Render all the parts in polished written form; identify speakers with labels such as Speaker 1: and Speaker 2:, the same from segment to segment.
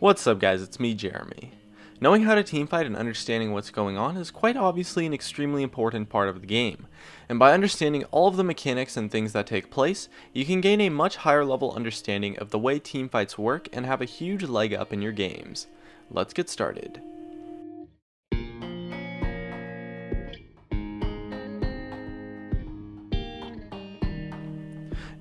Speaker 1: What's up guys, it's me Jeremy. Knowing how to teamfight and understanding what's going on is quite obviously an extremely important part of the game, and by understanding all of the mechanics and things that take place, you can gain a much higher level understanding of the way teamfights work and have a huge leg up in your games. Let's get started.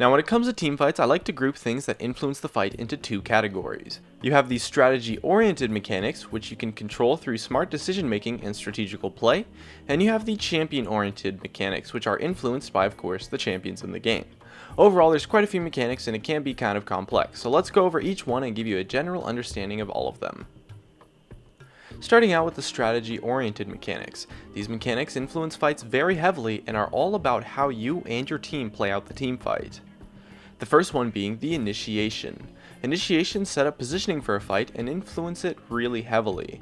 Speaker 1: Now when it comes to teamfights, I like to group things that influence the fight into two categories. You have the strategy-oriented mechanics, which you can control through smart decision making and strategical play, and you have the champion-oriented mechanics, which are influenced by, of course, the champions in the game. Overall, there's quite a few mechanics and it can be kind of complex, so let's go over each one and give you a general understanding of all of them. Starting out with the strategy-oriented mechanics. These mechanics influence fights very heavily and are all about how you and your team play out the team fight. The first one being the initiation. Initiations set up positioning for a fight and influence it really heavily.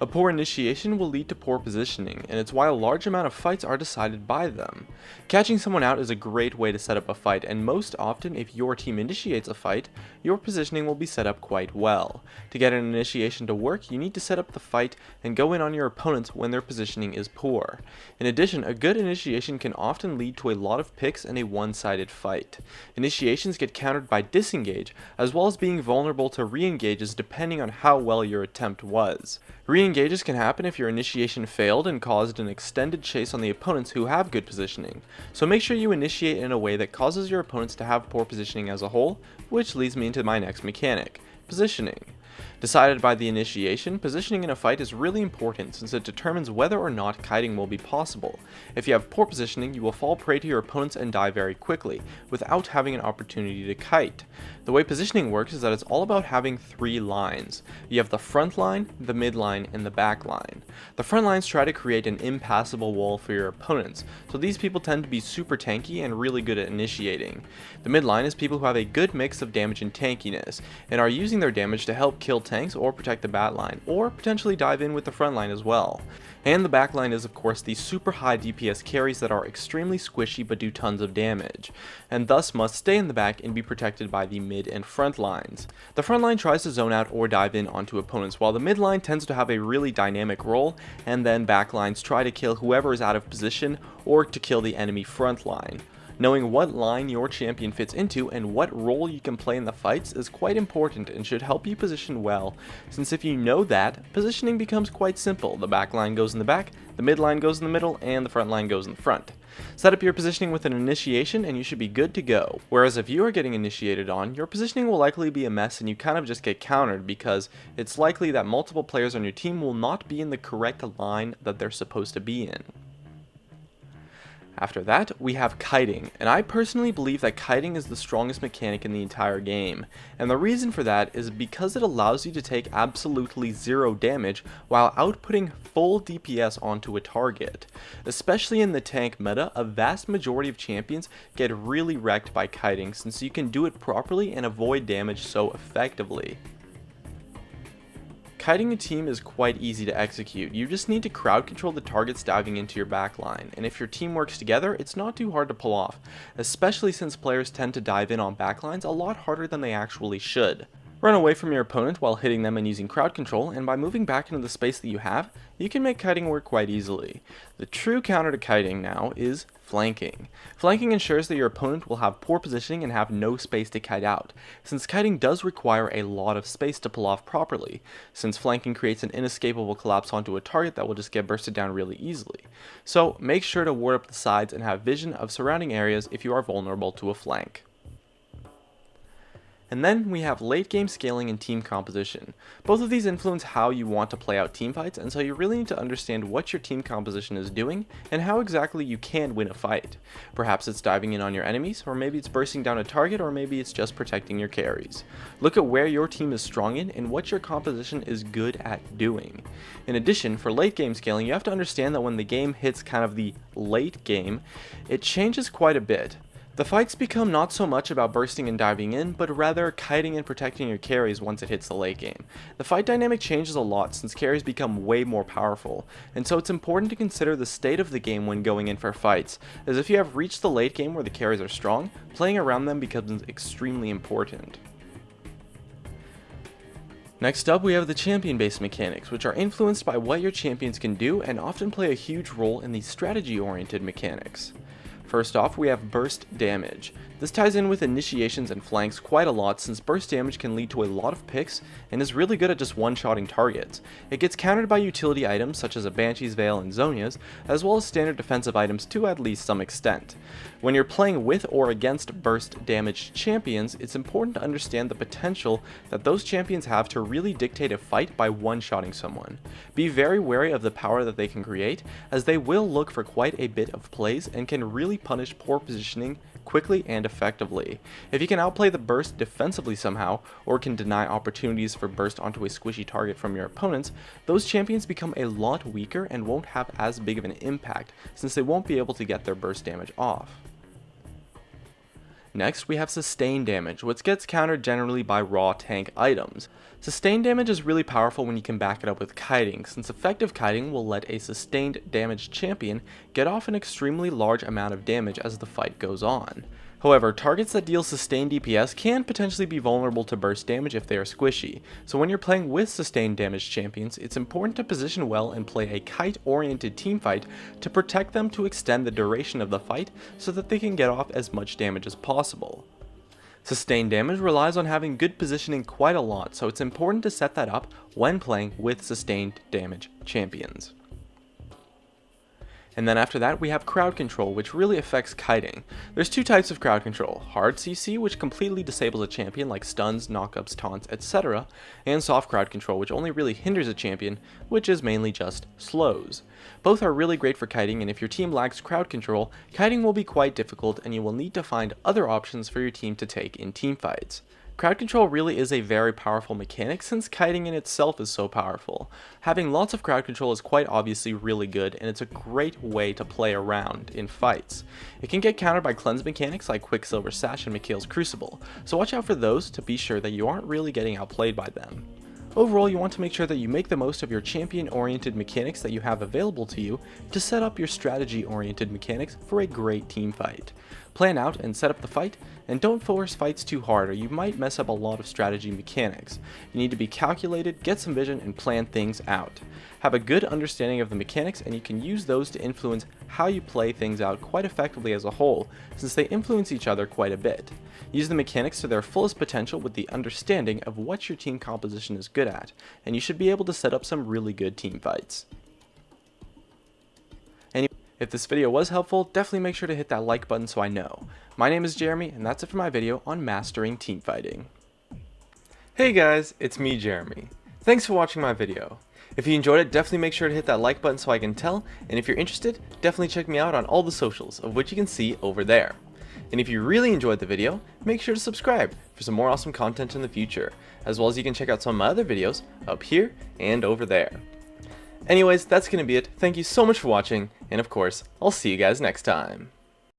Speaker 1: A poor initiation will lead to poor positioning, and it's why a large amount of fights are decided by them. Catching someone out is a great way to set up a fight, and most often if your team initiates a fight, your positioning will be set up quite well. To get an initiation to work, you need to set up the fight and go in on your opponents when their positioning is poor. In addition, a good initiation can often lead to a lot of picks and a one-sided fight. Initiations get countered by disengage, as well as being vulnerable to re-engages depending on how well your attempt was. Re-engages can happen if your initiation failed and caused an extended chase on the opponents who have good positioning, so make sure you initiate in a way that causes your opponents to have poor positioning as a whole, which leads me into my next mechanic, positioning. Decided by the initiation, positioning in a fight is really important since it determines whether or not kiting will be possible. If you have poor positioning, you will fall prey to your opponents and die very quickly, without having an opportunity to kite. The way positioning works is that it's all about having three lines. You have the front line, the mid line, and the back line. The front lines try to create an impassable wall for your opponents, so these people tend to be super tanky and really good at initiating. The mid line is people who have a good mix of damage and tankiness, and are using their damage to help kill tanks or protect the bat line, or potentially dive in with the front line as well. And the back line is of course the super high DPS carries that are extremely squishy but do tons of damage, and thus must stay in the back and be protected by the mid and front lines. The front line tries to zone out or dive in onto opponents, while the mid line tends to have a really dynamic role, and then back lines try to kill whoever is out of position or to kill the enemy front line. Knowing what line your champion fits into and what role you can play in the fights is quite important and should help you position well, since if you know that, positioning becomes quite simple. The back line goes in the back, the mid line goes in the middle, and the front line goes in the front. Set up your positioning with an initiation and you should be good to go. Whereas if you are getting initiated on, your positioning will likely be a mess and you kind of just get countered because it's likely that multiple players on your team will not be in the correct line that they're supposed to be in. After that, we have kiting, and I personally believe that kiting is the strongest mechanic in the entire game, and the reason for that is because it allows you to take absolutely zero damage while outputting full DPS onto a target. Especially in the tank meta, a vast majority of champions get really wrecked by kiting since you can do it properly and avoid damage so effectively. Kiting a team is quite easy to execute. You just need to crowd control the targets diving into your backline, and if your team works together, it's not too hard to pull off, especially since players tend to dive in on backlines a lot harder than they actually should. Run away from your opponent while hitting them and using crowd control, and by moving back into the space that you have, you can make kiting work quite easily. The true counter to kiting now is flanking. Flanking ensures that your opponent will have poor positioning and have no space to kite out, since kiting does require a lot of space to pull off properly, since flanking creates an inescapable collapse onto a target that will just get bursted down really easily. So make sure to ward up the sides and have vision of surrounding areas if you are vulnerable to a flank. And then we have late game scaling and team composition. Both of these influence how you want to play out team fights, and so you really need to understand what your team composition is doing and how exactly you can win a fight. Perhaps it's diving in on your enemies, or maybe it's bursting down a target, or maybe it's just protecting your carries. Look at where your team is strong in and what your composition is good at doing. In addition, for late game scaling, you have to understand that when the game hits kind of the late game, it changes quite a bit. The fights become not so much about bursting and diving in, but rather kiting and protecting your carries once it hits the late game. The fight dynamic changes a lot since carries become way more powerful, and so it's important to consider the state of the game when going in for fights, as if you have reached the late game where the carries are strong, playing around them becomes extremely important. Next up, we have the champion-based mechanics, which are influenced by what your champions can do and often play a huge role in the strategy-oriented mechanics. First off, we have burst damage. This ties in with initiations and flanks quite a lot, since burst damage can lead to a lot of picks and is really good at just one-shotting targets. It gets countered by utility items such as a Banshee's Veil and Zonia's, as well as standard defensive items to at least some extent. When you're playing with or against burst damage champions, it's important to understand the potential that those champions have to really dictate a fight by one-shotting someone. Be very wary of the power that they can create, as they will look for quite a bit of plays and can really punish poor positioning quickly and effectively. If you can outplay the burst defensively somehow, or can deny opportunities for burst onto a squishy target from your opponents, those champions become a lot weaker and won't have as big of an impact, since they won't be able to get their burst damage off. Next, we have sustained damage, which gets countered generally by raw tank items. Sustained damage is really powerful when you can back it up with kiting, since effective kiting will let a sustained damage champion get off an extremely large amount of damage as the fight goes on. However, targets that deal sustained DPS can potentially be vulnerable to burst damage if they are squishy, so when you're playing with sustained damage champions, it's important to position well and play a kite-oriented teamfight to protect them to extend the duration of the fight so that they can get off as much damage as possible. Sustained damage relies on having good positioning quite a lot, so it's important to set that up when playing with sustained damage champions. And then after that, we have crowd control, which really affects kiting. There's two types of crowd control: hard CC, which completely disables a champion like stuns, knockups, taunts, etc., and soft crowd control, which only really hinders a champion, which is mainly just slows. Both are really great for kiting, and if your team lacks crowd control, kiting will be quite difficult and you will need to find other options for your team to take in teamfights. Crowd control really is a very powerful mechanic, since kiting in itself is so powerful. Having lots of crowd control is quite obviously really good, and it's a great way to play around in fights. It can get countered by cleanse mechanics like Quicksilver Sash and Mikhail's Crucible, so watch out for those to be sure that you aren't really getting outplayed by them. Overall, you want to make sure that you make the most of your champion-oriented mechanics that you have available to you to set up your strategy-oriented mechanics for a great team fight. Plan out and set up the fight, and don't force fights too hard or you might mess up a lot of strategy mechanics. You need to be calculated, get some vision, and plan things out. Have a good understanding of the mechanics, and you can use those to influence how you play things out quite effectively as a whole, since they influence each other quite a bit. Use the mechanics to their fullest potential with the understanding of what your team composition is good at, and you should be able to set up some really good team fights. If this video was helpful, definitely make sure to hit that like button so I know. My name is Jeremy, and that's it for my video on mastering teamfighting. Hey guys, it's me, Jeremy. Thanks for watching my video. If you enjoyed it, definitely make sure to hit that like button so I can tell, and if you're interested, definitely check me out on all the socials, of which you can see over there. And if you really enjoyed the video, make sure to subscribe for some more awesome content in the future, as well as you can check out some of my other videos up here and over there. Anyways, that's going to be it. Thank you so much for watching, and of course, I'll see you guys next time.